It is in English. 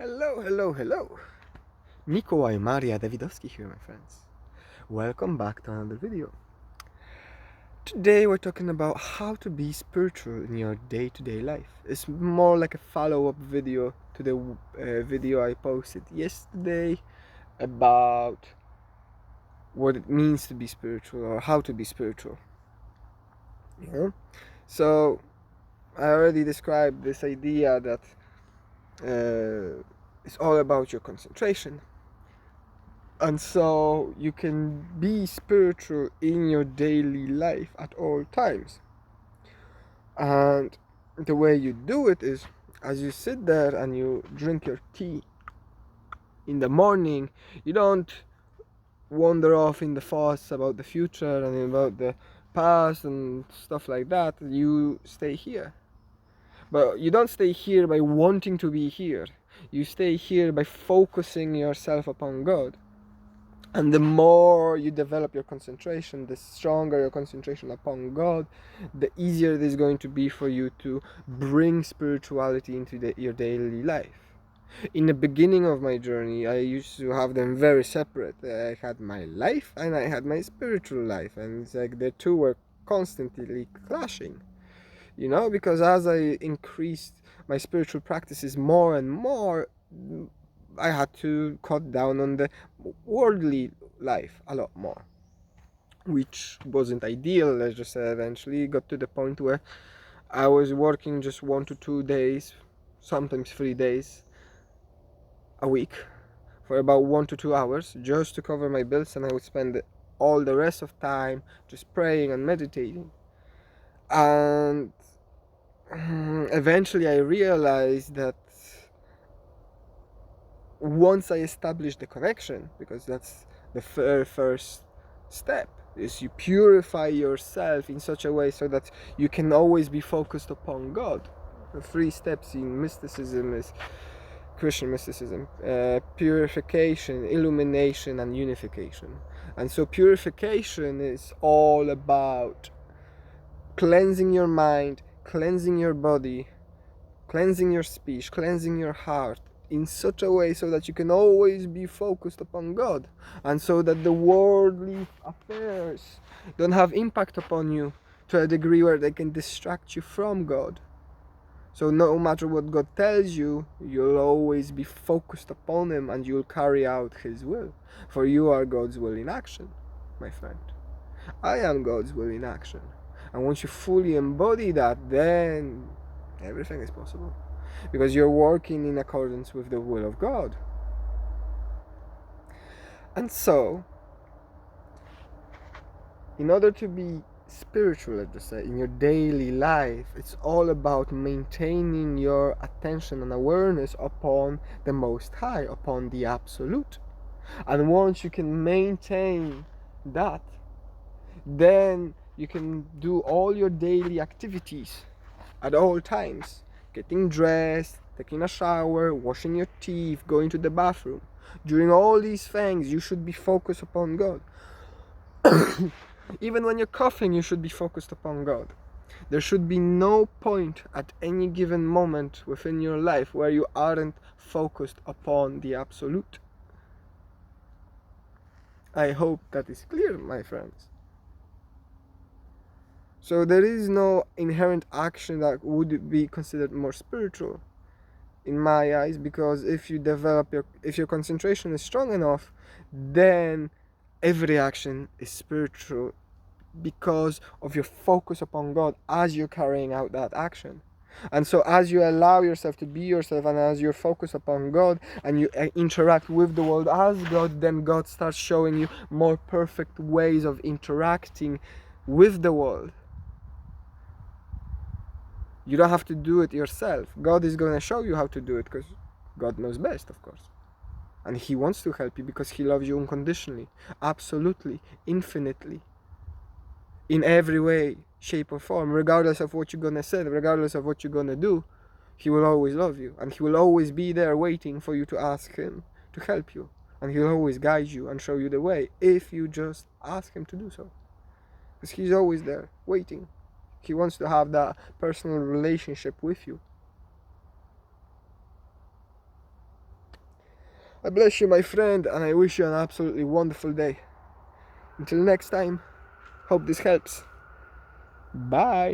Hello, hello, hello. Mikołaj Maria Dawidowski here, my friends. Welcome back to another video. Today we're talking about how to be spiritual in your day-to-day life. It's more like a follow-up video to the video I posted yesterday about what it means to be spiritual or how to be spiritual. So I already described this idea that it's all about your concentration. And so you can be spiritual in your daily life at all times. And the way you do it is, as you sit there and you drink your tea in the morning, you don't wander off in the thoughts about the future and about the past and stuff like that. You stay here. But you don't stay here by wanting to be here. You stay here by focusing yourself upon God. And the more you develop your concentration, the stronger your concentration upon God, the easier it is going to be for you to bring spirituality into your daily life. In the beginning of my journey, I used to have them very separate. I had my life and I had my spiritual life, and it's like the two were constantly clashing. Because as I increased my spiritual practices more and more, I had to cut down on the worldly life a lot more, which wasn't ideal. Let's just say eventually got to the point where I was working just 1 to 2 days, sometimes 3 days a week for about 1 to 2 hours just to cover my bills, and I would spend all the rest of time just praying and meditating. And eventually I realized that once I established the connection, because that's the first step, is you purify yourself in such a way so that you can always be focused upon God. The 3 steps in mysticism is Christian mysticism: purification, illumination, and unification. And so purification is all about cleansing your mind, cleansing your body, cleansing your speech, cleansing your heart, in such a way so that you can always be focused upon God, and so that the worldly affairs don't have impact upon you to a degree where they can distract you from God. So no matter what God tells you, you'll always be focused upon Him and you'll carry out His will. For you are God's will in action, my friend. I am God's will in action. And once you fully embody that, then everything is possible, because you're working in accordance with the will of God. And so, in order to be spiritual, let's just say, in your daily life, it's all about maintaining your attention and awareness upon the Most High, upon the Absolute. And once you can maintain that, then you can do all your daily activities at all times. Getting dressed, taking a shower, washing your teeth, going to the bathroom. During all these things, you should be focused upon God. Even when you're coughing, you should be focused upon God. There should be no point at any given moment within your life where you aren't focused upon the Absolute. I hope that is clear, my friends. So there is no inherent action that would be considered more spiritual in my eyes, because if your concentration is strong enough, then every action is spiritual because of your focus upon God as you're carrying out that action. And so as you allow yourself to be yourself, and as you're focused upon God and you interact with the world as God, then God starts showing you more perfect ways of interacting with the world. You don't have to do it yourself. God is going to show you how to do it, because God knows best, of course. And He wants to help you because He loves you unconditionally, absolutely, infinitely, in every way, shape or form. Regardless of what you're going to say, regardless of what you're going to do, He will always love you. And He will always be there waiting for you to ask Him to help you. And He'll always guide you and show you the way if you just ask Him to do so. Because He's always there waiting. He wants to have that personal relationship with you. I bless you, my friend, and I wish you an absolutely wonderful day. Until next time, hope this helps. Bye.